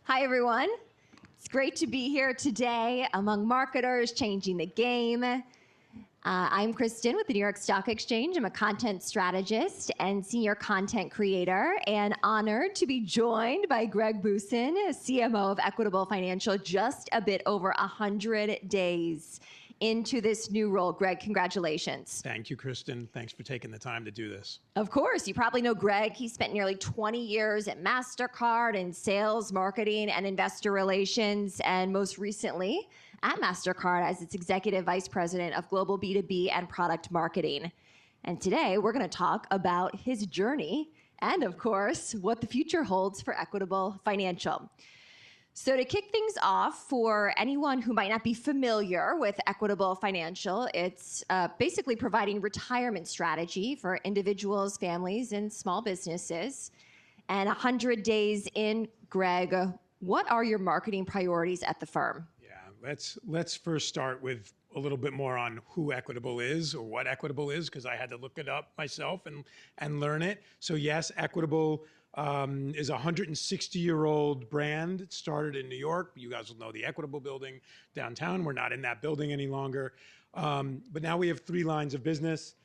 Hi, everyone. It's great to be here today among marketers changing the game. I'm Kristen with the New York Stock Exchange. I'm a content strategist and senior content creator, and honored to be joined by Greg Boosin, CMO of Equitable Financial, just a bit over 100 days into this new role. Greg, congratulations. Thank you, Kristen. Thanks for taking the time to do this. Of course. You probably know Greg. He spent nearly 20 years at MasterCard in sales, marketing, and investor relations, and most recently at MasterCard as its Executive Vice President of Global B2B and Product Marketing. And today we're going to talk about his journey and, of course, what the future holds for Equitable Financial. So to kick things off, for anyone who might not be familiar with Equitable Financial, it's basically providing retirement strategy for individuals, families, and small businesses. And 100 days in, Greg, what are your marketing priorities at the firm? Yeah, let's first start with a little bit more on who Equitable is or what Equitable is, because I had to look it up myself and learn it. So yes, Equitable is a 160-year-old brand. It started in New York. You guys will know the Equitable building downtown. We're not in that building any longer. But now we have three lines of business.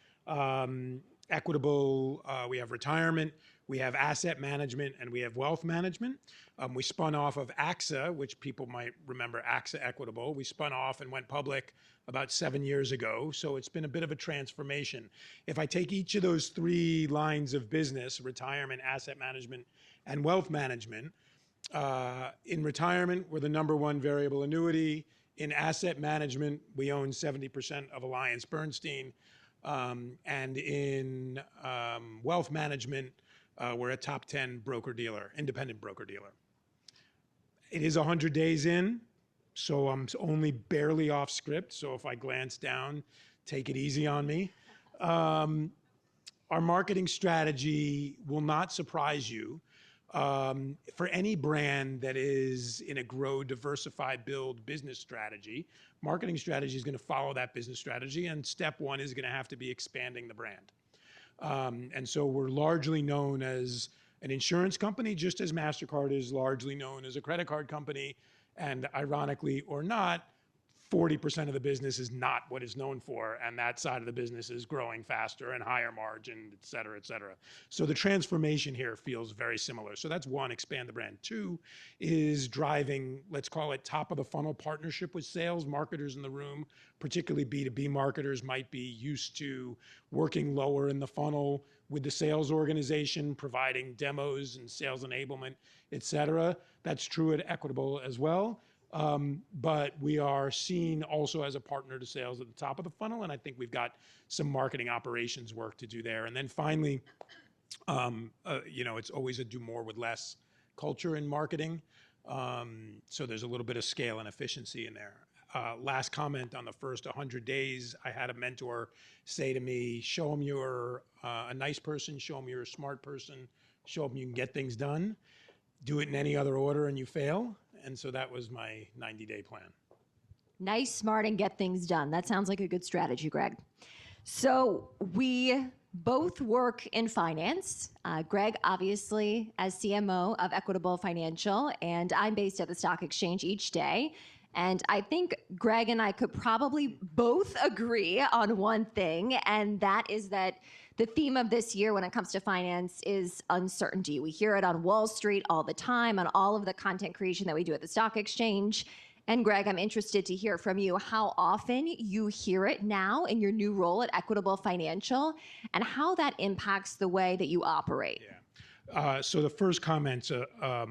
Equitable, we have retirement, we have asset management, and we have wealth management. We spun off of AXA, which people might remember AXA Equitable. We spun off and went public about 7 years ago. So it's been a bit of a transformation. If I take each of those three lines of business, retirement, asset management, and wealth management, in retirement, we're the #1 variable annuity. In asset management, we own 70% of AllianceBernstein. And in wealth management, we're a top 10 broker-dealer, independent broker-dealer. It is 100 days in, so I'm only barely off script. So if I glance down, take it easy on me. Our marketing strategy will not surprise you. For any brand that is in a grow, diversify, build business strategy, marketing strategy is going to follow that business strategy. And step one is going to have to be expanding the brand. And so we're largely known as an insurance company, just as MasterCard is largely known as a credit card company. And ironically or not, 40% of the business is not what it's known for, and that side of the business is growing faster and higher margin, et cetera, et cetera. So the transformation here feels very similar. So that's one, expand the brand. Two is driving, let's call it top of the funnel partnership with sales. Marketers in the room, particularly B2B marketers, might be used to working lower in the funnel with the sales organization, providing demos and sales enablement, et cetera. That's true at Equitable as well. But we are seen also as a partner to sales at the top of the funnel, and I think we've got some marketing operations work to do there. And then finally, it's always a do more with less culture in marketing. So there's a little bit of scale and efficiency in there. Last comment on the first 100 days, I had a mentor say to me, show them you're a nice person, show them you're a smart person, show them you can get things done. Do it in any other order and you fail. And so that was my 90-day plan. Nice, smart, and get things done. That sounds like a good strategy, Greg. So we both work in finance. Greg, obviously, as CMO of Equitable Financial, and I'm based at the stock exchange each day. And I think Greg and I could probably both agree on one thing, and that is that the theme of this year when it comes to finance is uncertainty. We hear it on Wall Street all the time, on all of the content creation that we do at the stock exchange. And Greg, I'm interested to hear from you how often you hear it now in your new role at Equitable Financial and how that impacts the way that you operate. Yeah. So the first comment's a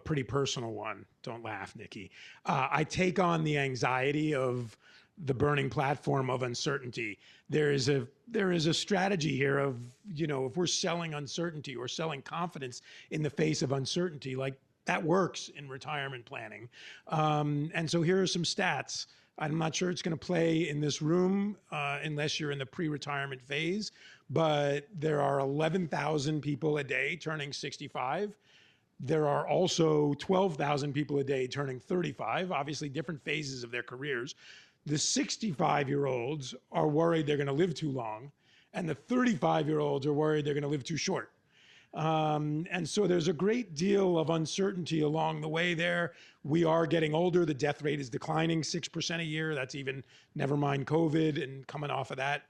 pretty personal one. Don't laugh, Nikki. I take on the anxiety of the burning platform of uncertainty. There is a strategy here of, if we're selling uncertainty or selling confidence in the face of uncertainty, like that works in retirement planning. And so here are some stats. I'm not sure it's going to play in this room unless you're in the pre-retirement phase, but there are 11,000 people a day turning 65. There are also 12,000 people a day turning 35, obviously different phases of their careers. The 65-year-olds are worried they're going to live too long, and the 35-year-olds are worried they're going to live too short. And so there's a great deal of uncertainty along the way there. We are getting older. The death rate is declining 6% a year. That's even, never mind COVID and coming off of that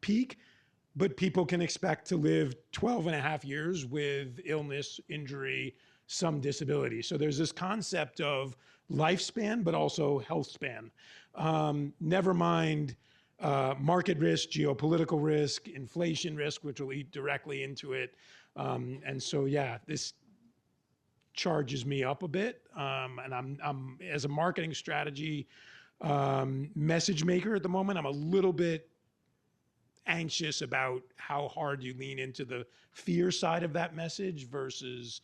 peak. But people can expect to live 12 and a half years with illness, injury, some disability. So there's this concept of lifespan, but also health span. Never mind market risk, geopolitical risk, inflation risk, which will eat directly into it. And so, yeah, this charges me up a bit. And I'm as a marketing strategy message maker at the moment, I'm a little bit anxious about how hard you lean into the fear side of that message versus,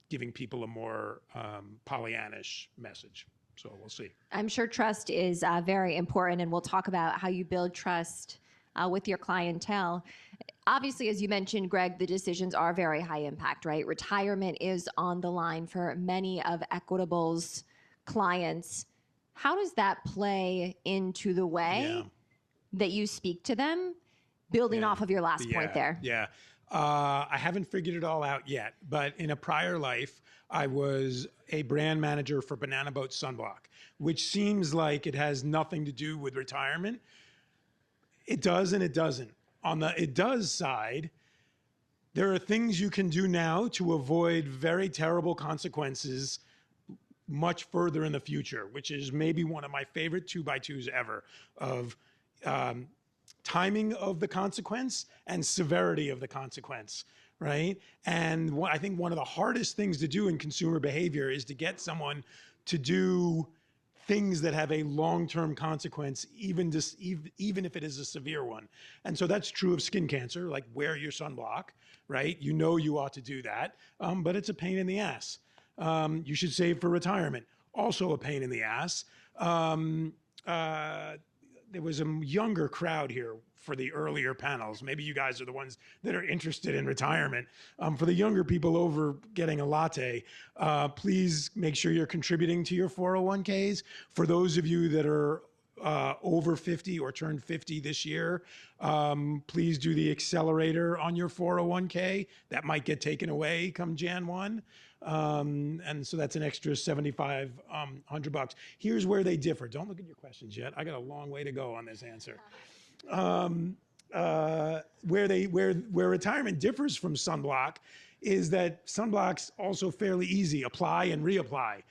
giving people a more Pollyannish message. So we'll see. I'm sure trust is very important, and we'll talk about how you build trust with your clientele. Obviously, as you mentioned, Greg, the decisions are very high impact, right? Retirement is on the line for many of Equitable's clients. How does that play into the way that you speak to them, building off of your last point there? Yeah. I haven't figured it all out yet, but in a prior life, I was a brand manager for Banana Boat Sunblock, which seems like it has nothing to do with retirement. It does and it doesn't. On the it does side, there are things you can do now to avoid very terrible consequences much further in the future, which is maybe one of my favorite 2x2s ever of timing of the consequence and severity of the consequence, right? And I think one of the hardest things to do in consumer behavior is to get someone to do things that have a long-term consequence, even if it is a severe one. And so that's true of skin cancer, like wear your sunblock, right? You know you ought to do that, but it's a pain in the ass. You should save for retirement, also a pain in the ass. There was a younger crowd here for the earlier panels. Maybe you guys are the ones that are interested in retirement. For the younger people over getting a latte, please make sure you're contributing to your 401ks. For those of you that are over 50 or turned 50 this year, please do the accelerator on your 401k. That might get taken away come Jan 1. And so that's an extra $7,500. Here's where they differ. Don't look at your questions yet. I got a long way to go on this answer. Where retirement differs from sunblock is that sunblock's also fairly easy. Apply and reapply.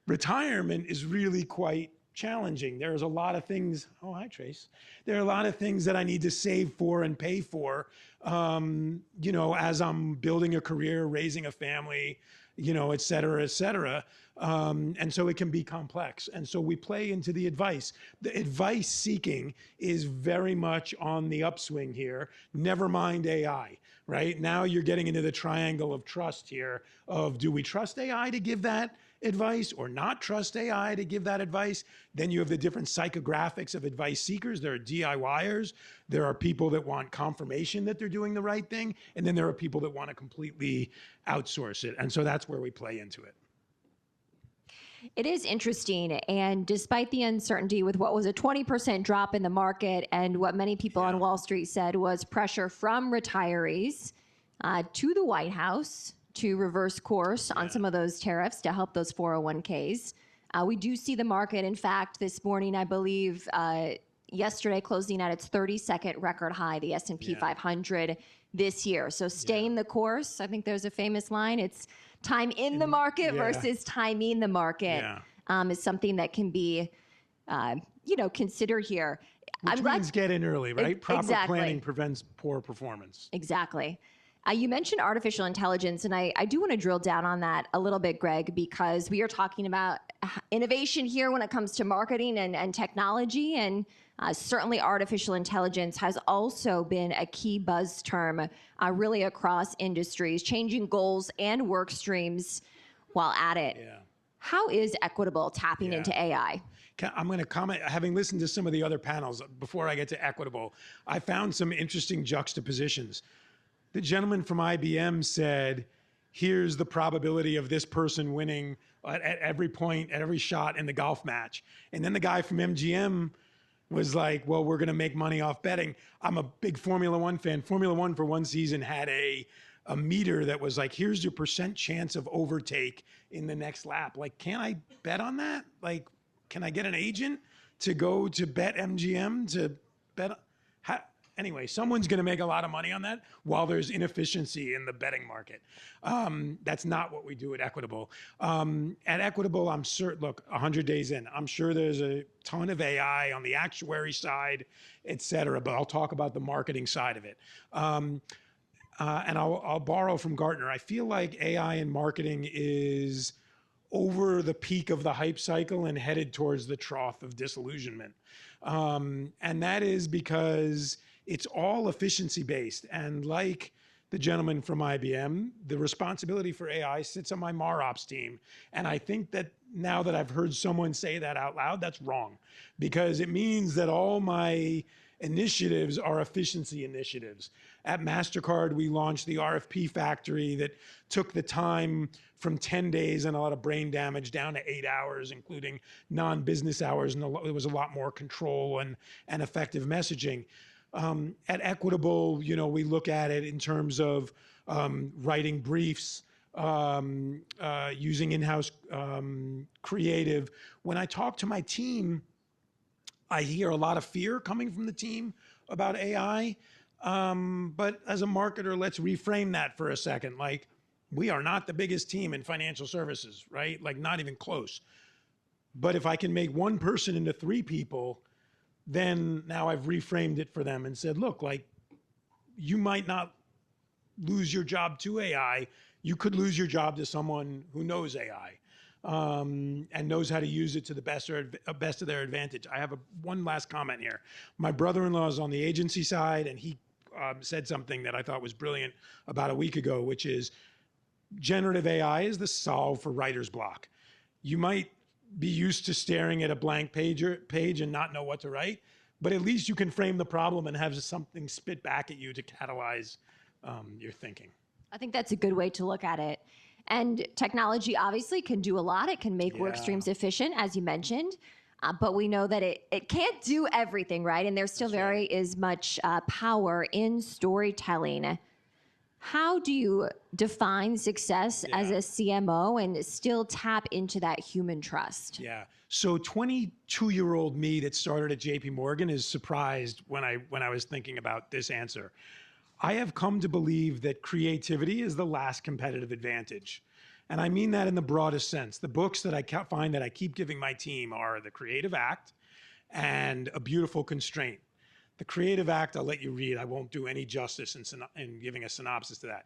Retirement is really quite challenging. There's a lot of things. Oh, hi, Trace. There are a lot of things that I need to save for and pay for, as I'm building a career, raising a family, et cetera, et cetera. And so it can be complex. And so we play into the advice. The advice seeking is very much on the upswing here. Never mind AI, right? Now you're getting into the triangle of trust here of, do we trust AI to give that advice or not trust AI to give that advice? Then you have the different psychographics of advice seekers. There are DIYers. There are people that want confirmation that they're doing the right thing. And then there are people that want to completely outsource it. And so that's where we play into it. It is interesting. And despite the uncertainty with what was a 20% drop in the market and what many people on Wall Street said was pressure from retirees to the White House to reverse course on some of those tariffs to help those 401ks. We do see the market, in fact, this morning, I believe, yesterday closing at its 32nd record high, the S&P 500 this year. So staying the course. I think there's a famous line. It's time in the market versus timing the market is something that can be, considered here. Which means get in early, right? Proper planning prevents poor performance. Exactly. You mentioned artificial intelligence, and I do want to drill down on that a little bit, Greg, because we are talking about innovation here when it comes to marketing and technology, and certainly artificial intelligence has also been a key buzz term really across industries, changing goals and work streams while at it. Yeah. How is Equitable tapping into AI? I'm going to comment, having listened to some of the other panels before I get to Equitable, I found some interesting juxtapositions. The gentleman from IBM said, here's the probability of this person winning at every point, at every shot in the golf match. And then the guy from MGM was like, well, we're going to make money off betting. I'm a big Formula One fan. Formula One for one season had a meter that was like, here's your percent chance of overtake in the next lap. Like, can I bet on that? Like, can I get an agent to go to bet MGM to bet? Anyway, someone's going to make a lot of money on that while there's inefficiency in the betting market. That's not what we do at Equitable. At Equitable, I'm certain, look, 100 days in, I'm sure there's a ton of AI on the actuary side, et cetera, but I'll talk about the marketing side of it. And I'll borrow from Gartner. I feel like AI in marketing is over the peak of the hype cycle and headed towards the trough of disillusionment. And that is because it's all efficiency based. And like the gentleman from IBM, the responsibility for AI sits on my MarOps team. And I think that now that I've heard someone say that out loud, that's wrong, because it means that all my initiatives are efficiency initiatives. At MasterCard, we launched the RFP factory that took the time from 10 days and a lot of brain damage down to 8 hours, including non-business hours. And there was a lot more control and effective messaging. At Equitable, we look at it in terms of writing briefs, using in-house creative. When I talk to my team, I hear a lot of fear coming from the team about AI. But as a marketer, let's reframe that for a second. Like, we are not the biggest team in financial services, right? Like, not even close. But if I can make one person into 3 people, then now I've reframed it for them and said, look, like, you might not lose your job to AI. You could lose your job to someone who knows AI. And knows how to use it to the best of their advantage. I have one last comment here. My brother-in-law is on the agency side, and he said something that I thought was brilliant about a week ago, which is generative AI is the solve for writer's block. You might be used to staring at a blank page and not know what to write, but at least you can frame the problem and have something spit back at you to catalyze your thinking. I think that's a good way to look at it. And technology obviously can do a lot. It can make work streams efficient, as you mentioned. But we know that it can't do everything, right? And there still is much power in storytelling. How do you define success as a CMO and still tap into that human trust? Yeah. So 22-year-old me that started at JP Morgan is surprised when I was thinking about this answer. I have come to believe that creativity is the last competitive advantage. And I mean that in the broadest sense. The books that I find that I keep giving my team are The Creative Act and A Beautiful Constraint. The Creative Act, I'll let you read. I won't do any justice in giving a synopsis to that.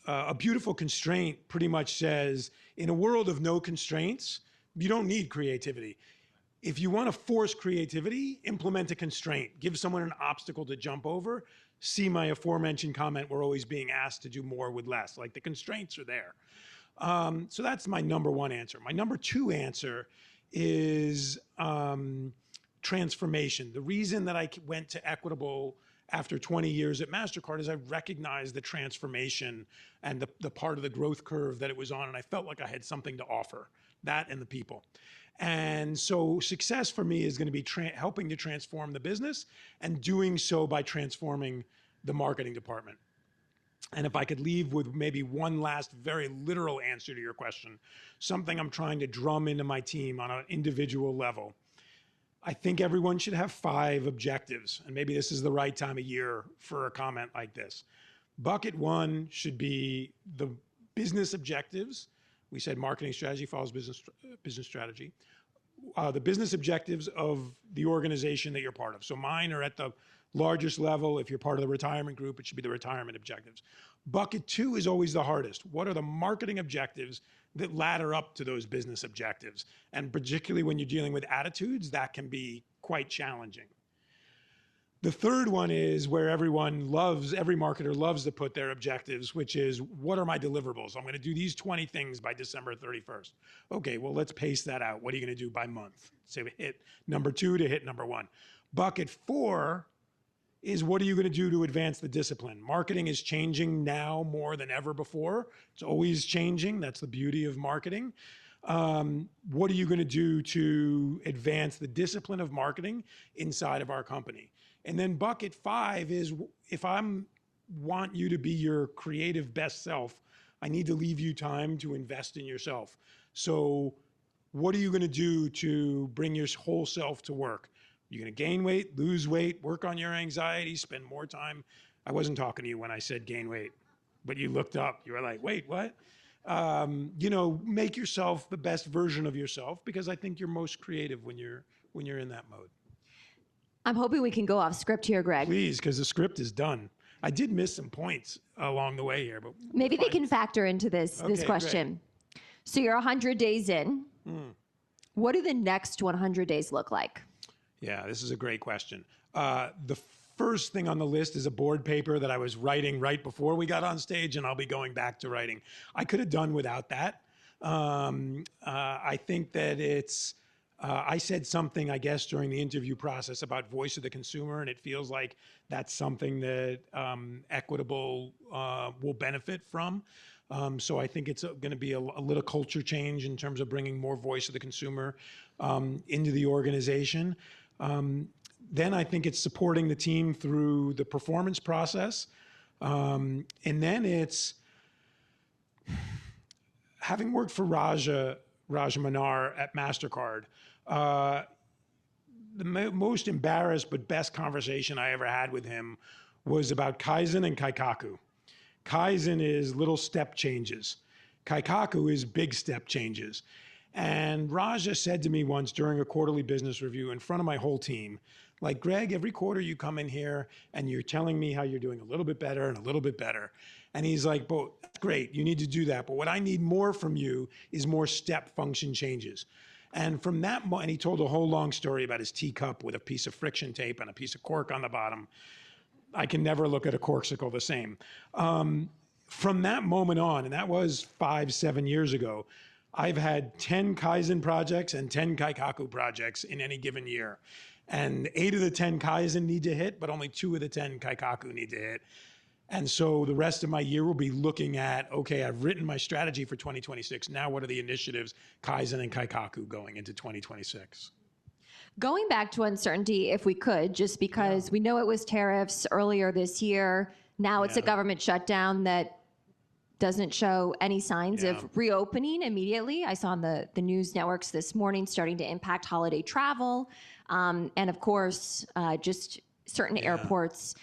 A Beautiful Constraint pretty much says, in a world of no constraints, you don't need creativity. If you want to force creativity, implement a constraint. Give someone an obstacle to jump over. See my aforementioned comment, we're always being asked to do more with less. Like, the constraints are there. So that's my number one answer. My number two answer is transformation. The reason that I went to Equitable after 20 years at MasterCard is I recognized the transformation and the part of the growth curve that it was on, and I felt like I had something to offer, that and the people. And so success for me is going to be helping to transform the business and doing so by transforming the marketing department. And if I could leave with maybe one last very literal answer to your question, something I'm trying to drum into my team on an individual level. I think everyone should have 5 objectives, and maybe this is the right time of year for a comment like this. Bucket 1 should be the business objectives. We said marketing strategy follows business strategy. The business objectives of the organization that you're part of. So mine are at the largest level. If you're part of the retirement group, it should be the retirement objectives. Bucket 2 is always the hardest. What are the marketing objectives that ladder up to those business objectives? And particularly when you're dealing with attitudes, that can be quite challenging. The third one is where every marketer loves to put their objectives, which is, what are my deliverables? I'm going to do these 20 things by December 31st. Okay, well, let's pace that out. What are you going to do by month? Say we hit number 2 to hit number 1. Bucket 4 is, what are you going to do to advance the discipline? Marketing is changing now more than ever before. It's always changing. That's the beauty of marketing. What are you going to do to advance the discipline of marketing inside of our company? And then bucket 5 is, if I'm want you to be your creative best self, I need to leave you time to invest in yourself. So what are you going to do to bring your whole self to work? You're going to gain weight, lose weight, work on your anxiety, spend more time. I wasn't talking to you when I said gain weight, but you looked up. You were like, wait, what? Make yourself the best version of yourself, because I think you're most creative when you're in that mode. I'm hoping we can go off script here, Greg. Please, because the script is done. I did miss some points along the way here, but maybe they can factor into this question. Great. So you're 100 days in. What do the next 100 days look like? Yeah, this is a great question. The first thing on the list is a board paper that I was writing right before we got on stage, and I'll be going back to writing. I could have done without that. I think that it's, I said something, I guess, during the interview process about voice of the consumer, and it feels like that's something that Equitable will benefit from. So I think it's going to be a little culture change in terms of bringing more voice of the consumer into the organization. Then I think it's supporting the team through the performance process. And then it's having worked for Raja Manar at MasterCard. The most embarrassed but best conversation I ever had with him was about Kaizen and Kaikaku. Kaizen is little step changes. Kaikaku is big step changes. And Raja said to me once during a quarterly business review in front of my whole team, like, Greg, every quarter you come in here and you're telling me how you're doing a little bit better and a little bit better. And he's like, but that's great, you need to do that. But what I need more from you is more step function changes. And from that, and he told a whole long story about his teacup with a piece of friction tape and a piece of cork on the bottom. I can never look at a corksicle the same. From that moment on, and that was 5-7 years ago, I've had 10 Kaizen projects and 10 Kaikaku projects in any given year. And 8 of the 10 Kaizen need to hit, but only 2 of the 10 Kaikaku need to hit. And so the rest of my year will be looking at, okay, I've written my strategy for 2026. Now what are the initiatives, Kaizen and Kaikaku, going into 2026? Going back to uncertainty, if we could, just because we know it was tariffs earlier this year. Now it's a government shutdown that doesn't show any signs of reopening immediately. I saw on the news networks this morning starting to impact holiday travel. And of course, just certain airports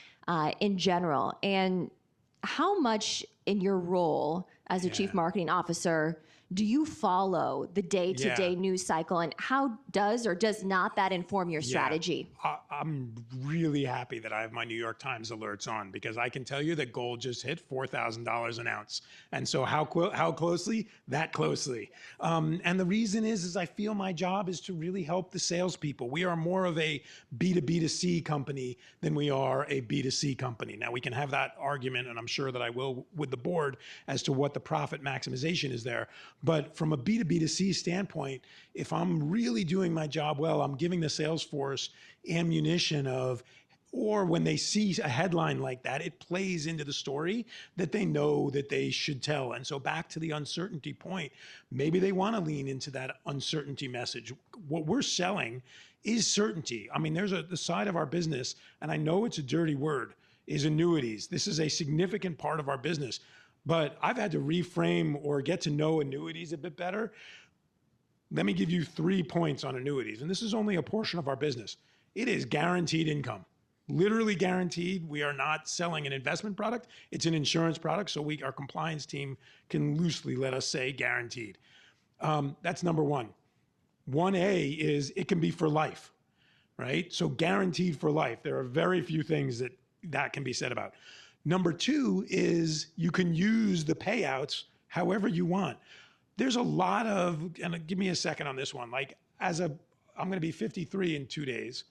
in general. And how much in your role as a chief marketing officer do you follow the day-to-day news cycle, and how does or does not that inform your strategy? I'm really happy that I have my New York Times alerts on, because I can tell you that gold just hit $4,000 an ounce. And so how closely? That closely. And the reason is I feel my job is to really help the salespeople. We are more of a B2B2C company than we are a B2C company. Now, we can have that argument, and I'm sure that I will with the board, as to what the profit maximization is there. But from a B2B2C standpoint, if I'm really doing my job well, I'm giving the sales force ammunition of, or when they see a headline like that, it plays into the story that they know that they should tell. And so back to the uncertainty point, maybe they want to lean into that uncertainty message. What we're selling is certainty. I mean, there's the side of our business, and I know it's a dirty word, is annuities. This is a significant part of our business. But I've had to reframe or get to know annuities a bit better. Let me give you 3 points on annuities. And this is only a portion of our business. It is guaranteed income, literally guaranteed. We are not selling an investment product. It's an insurance product. So our compliance team can loosely let us say guaranteed. That's number one. 1A is it can be for life, right? So guaranteed for life. There are very few things that can be said about. Number 2 is you can use the payouts however you want. There's a lot of, and give me a second on this one, like I'm going to be 53 in 2 days.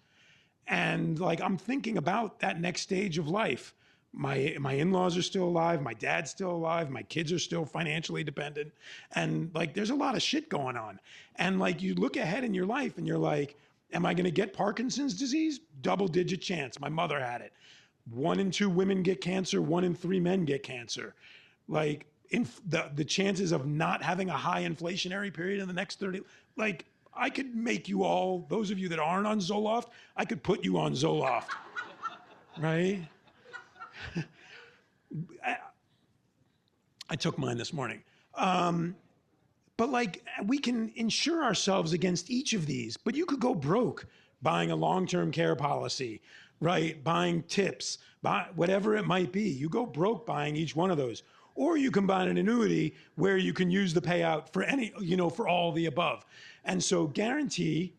And like, I'm thinking about that next stage of life. My in-laws are still alive. My dad's still alive. My kids are still financially dependent. And like, there's a lot of shit going on. And like, you look ahead in your life and you're like, am I going to get Parkinson's disease? Double-digit chance. My mother had it. 1 in 2 women get cancer. 1 in 3 men get cancer. Like, the chances of not having a high inflationary period in the next 30, like I could make you all, those of you that aren't on Zoloft, I could put you on Zoloft, right? I took mine this morning. But like we can insure ourselves against each of these, but you could go broke buying a long-term care policy, right? Buying tips, whatever it might be. You go broke buying each one of those. Or you can buy an annuity where you can use the payout for any, for all the above. And so guarantee,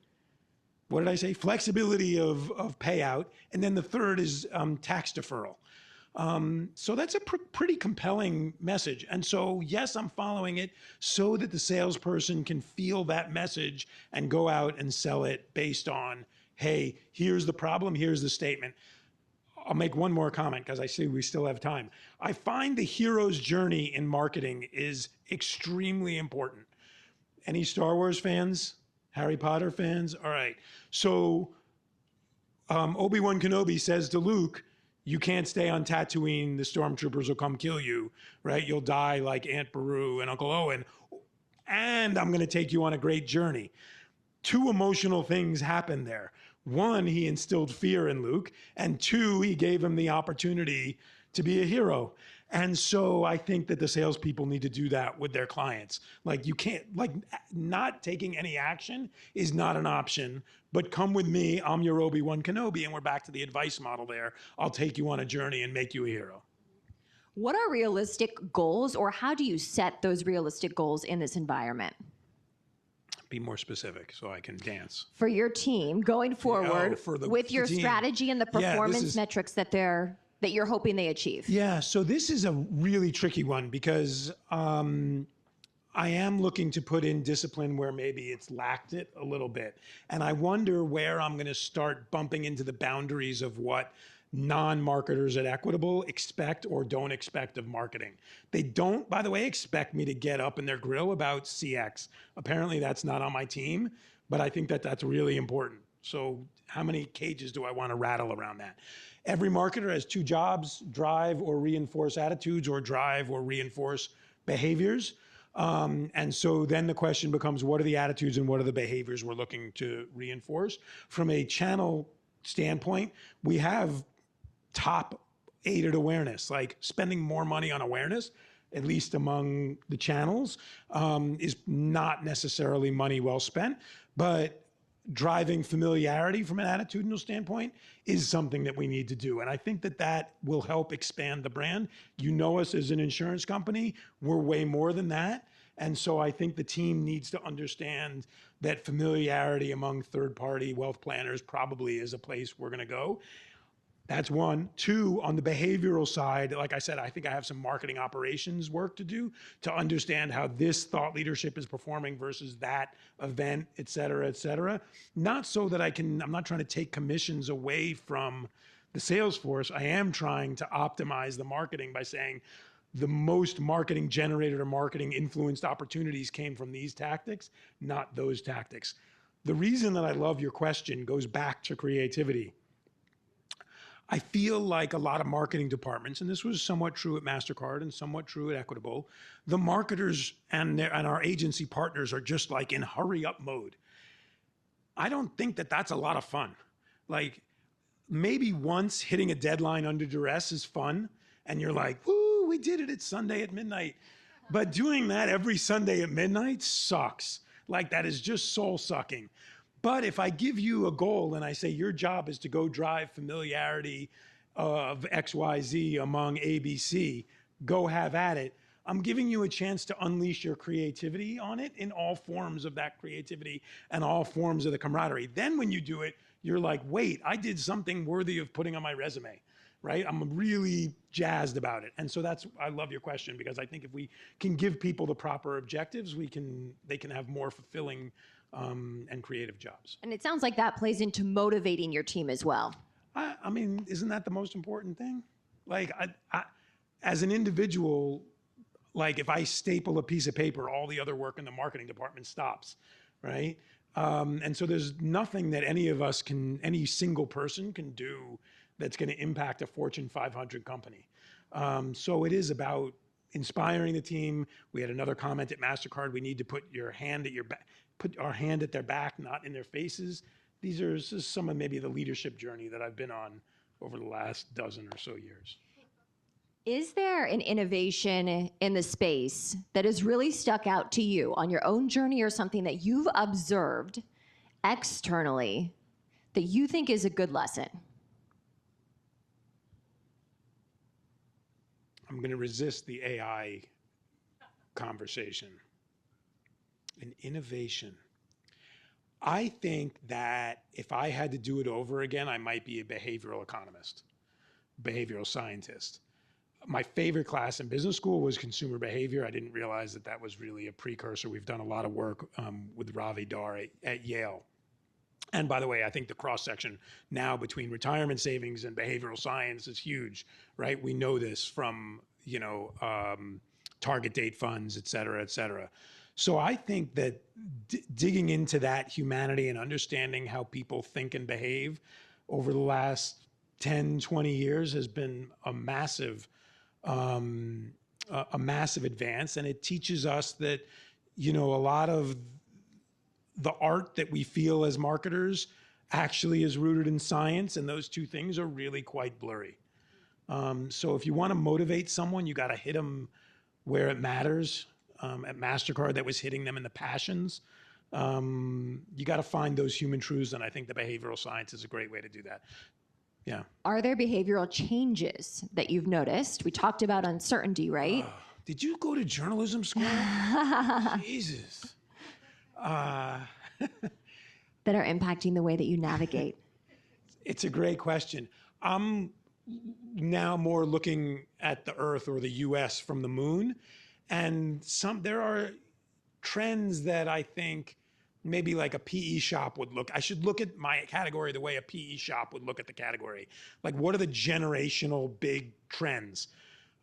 what did I say? Flexibility of payout. And then the third is tax deferral. So that's a pretty compelling message. And so, yes, I'm following it so that the salesperson can feel that message and go out and sell it based on, hey, here's the problem, here's the statement. I'll make one more comment because I see we still have time. I find the hero's journey in marketing is extremely important. Any Star Wars fans? Harry Potter fans? All right. So Obi-Wan Kenobi says to Luke, you can't stay on Tatooine, the stormtroopers will come kill you, right? You'll die like Aunt Beru and Uncle Owen. And I'm going to take you on a great journey. Two emotional things happened there. One, he instilled fear in Luke, and two, he gave him the opportunity to be a hero. And so I think that the salespeople need to do that with their clients. Like you can't, like not taking any action is not an option, but come with me, I'm your Obi-Wan Kenobi, and we're back to the advice model there. I'll take you on a journey and make you a hero. What are realistic goals, or how do you set those realistic goals in this environment? Be more specific so I can dance. For your team going forward with your strategy and the performance metrics that you're hoping they achieve. Yeah, so this is a really tricky one because I am looking to put in discipline where maybe it's lacked it a little bit. And I wonder where I'm going to start bumping into the boundaries of what non-marketers at Equitable expect or don't expect of marketing. They don't, by the way, expect me to get up in their grill about CX. Apparently that's not on my team, but I think that that's really important. So how many cages do I want to rattle around that? Every marketer has two jobs: drive or reinforce attitudes, or drive or reinforce behaviors. And so then the question becomes, what are the attitudes and what are the behaviors we're looking to reinforce? From a channel standpoint, we have top aided awareness, like spending more money on awareness, at least among the channels, is not necessarily money well spent, but driving familiarity from an attitudinal standpoint is something that we need to do. And I think that that will help expand the brand. You know us as an insurance company, we're way more than that. And so I think the team needs to understand that familiarity among third-party wealth planners probably is a place we're going to go. That's one. Two, on the behavioral side, like I said, I think I have some marketing operations work to do to understand how this thought leadership is performing versus that event, et cetera, et cetera. Not so that I'm not trying to take commissions away from the sales force. I am trying to optimize the marketing by saying the most marketing generated or marketing influenced opportunities came from these tactics, not those tactics. The reason that I love your question goes back to creativity. I feel like a lot of marketing departments, and this was somewhat true at MasterCard and somewhat true at Equitable, the marketers and our agency partners are just like in hurry up mode. I don't think that that's a lot of fun. Like maybe once hitting a deadline under duress is fun and you're like, woo, we did it, it's Sunday at midnight. But doing that every Sunday at midnight sucks. Like that is just soul sucking. But if I give you a goal and I say your job is to go drive familiarity of XYZ among ABC, go have at it, I'm giving you a chance to unleash your creativity on it in all forms of that creativity and all forms of the camaraderie. Then when you do it, you're like, wait, I did something worthy of putting on my resume, right? I'm really jazzed about it. And so I love your question because I think if we can give people the proper objectives, they can have more fulfilling and creative jobs. And it sounds like that plays into motivating your team as well. I mean, isn't that the most important thing? Like, I, as an individual, like if I staple a piece of paper, all the other work in the marketing department stops, right? And so there's nothing that any single person can do that's going to impact a Fortune 500 company. So it is about inspiring the team. We had another comment at MasterCard, we need to put your hand at your back, put our hand at their back, not in their faces. This is some of maybe the leadership journey that I've been on over the last dozen or so years. Is there an innovation in the space that has really stuck out to you on your own journey, or something that you've observed externally that you think is a good lesson? I'm going to resist the AI conversation. An innovation. I think that if I had to do it over again, I might be a behavioral economist, behavioral scientist. My favorite class in business school was consumer behavior. I didn't realize that that was really a precursor. We've done a lot of work with Ravi Dar at Yale. And by the way, I think the cross-section now between retirement savings and behavioral science is huge, right? We know this from, target date funds, et cetera, et cetera. So I think that digging into that humanity and understanding how people think and behave over the last 10, 20 years has been a massive advance. And it teaches us that, a lot of the art that we feel as marketers actually is rooted in science, and those two things are really quite blurry. So if you want to motivate someone, you got to hit them where it matters. At MasterCard, that was hitting them in the passions. You got to find those human truths, and I think the behavioral science is a great way to do that. Yeah. Are there behavioral changes that you've noticed? We talked about uncertainty, right? Did you go to journalism school? Jesus. That are impacting the way that you navigate? It's a great question. I'm now more looking at the Earth or the US from the moon, and there are trends that I think maybe like a PE shop would look. I should look at my category the way a PE shop would look at the category. Like, what are the generational big trends?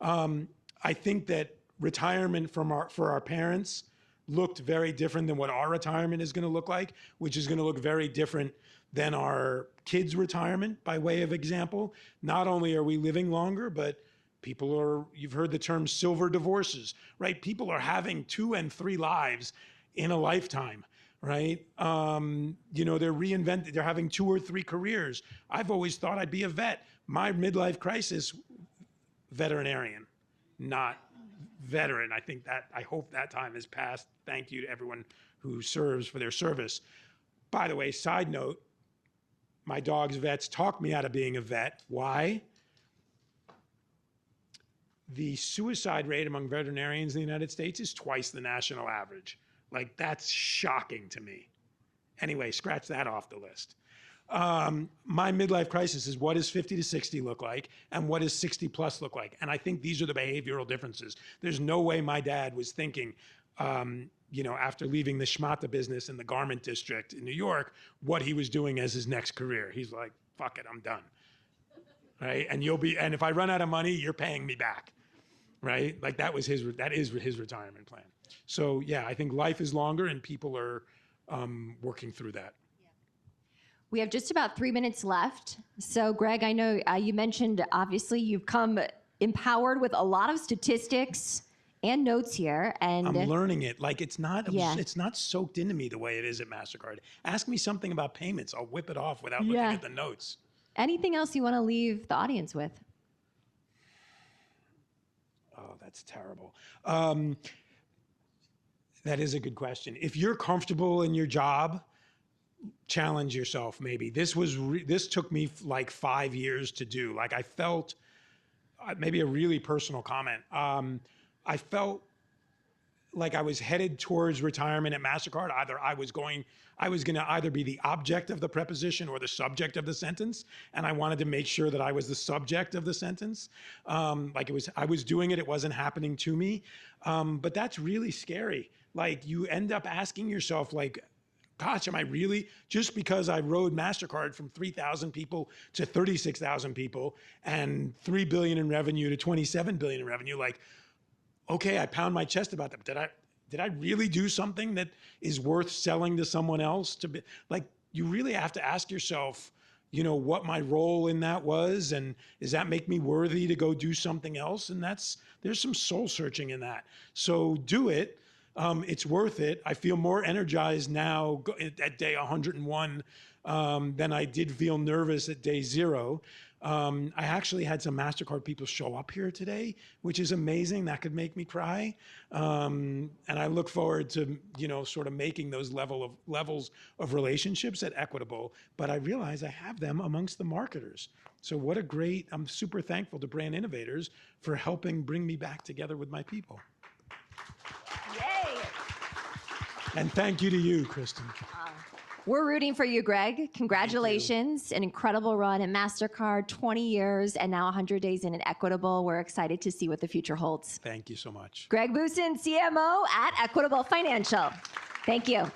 I think that retirement for our parents looked very different than what our retirement is going to look like, which is going to look very different than our kids' retirement, by way of example. Not only are we living longer, but you've heard the term silver divorces, right? People are having 2 and 3 lives in a lifetime, right? They're having 2 or 3 careers. I've always thought I'd be a vet. My midlife crisis, veterinarian, not veteran. I hope that time has passed. Thank you to everyone who serves for their service. By the way, side note, my dog's vets talked me out of being a vet. Why? The suicide rate among veterinarians in the United States is twice the national average. Like, that's shocking to me. Anyway, scratch that off the list. My midlife crisis is, what does 50 to 60 look like, and what does 60 plus look like? And I think these are the behavioral differences. There's no way my dad was thinking, after leaving the schmata business in the garment district in New York, what he was doing as his next career. He's like, fuck it, I'm done. Right? And if I run out of money, you're paying me back. Right? Like, that is his retirement plan. So yeah, I think life is longer and people are working through that. We have just about 3 minutes left. So Greg, I know you mentioned, obviously, you've come empowered with a lot of statistics and notes here. And I'm learning it. Like, it's not soaked into me the way it is at MasterCard. Ask me something about payments. I'll whip it off without looking at the notes. Anything else you want to leave the audience with? Oh, that's terrible. That is a good question. If you're comfortable in your job, challenge yourself. Maybe this took me like 5 years to do. Like, I felt, maybe a really personal comment. I felt like I was headed towards retirement at MasterCard. I was going to either be the object of the preposition or the subject of the sentence, and I wanted to make sure that I was the subject of the sentence. I was doing it, it wasn't happening to me. But that's really scary. Like, you end up asking yourself, like, gosh, am I really, just because I rode MasterCard from 3,000 people to 36,000 people and 3 billion in revenue to 27 billion in revenue, like, okay, I pound my chest about that. But did I really do something that is worth selling to someone else? You really have to ask yourself, what my role in that was, and does that make me worthy to go do something else? And there's some soul searching in that. So do it. It's worth it. I feel more energized now at day 101 than I did feel nervous at day 0. I actually had some MasterCard people show up here today, which is amazing. That could make me cry. And I look forward to, sort of making those levels of relationships at Equitable. But I realize I have them amongst the marketers. So I'm super thankful to Brand Innovators for helping bring me back together with my people. Yay! And thank you to you, Kristen. We're rooting for you, Greg. Congratulations. An incredible run at MasterCard, 20 years, and now 100 days in at Equitable. We're excited to see what the future holds. Thank you so much. Greg Boosin, CMO at Equitable Financial. Thank you.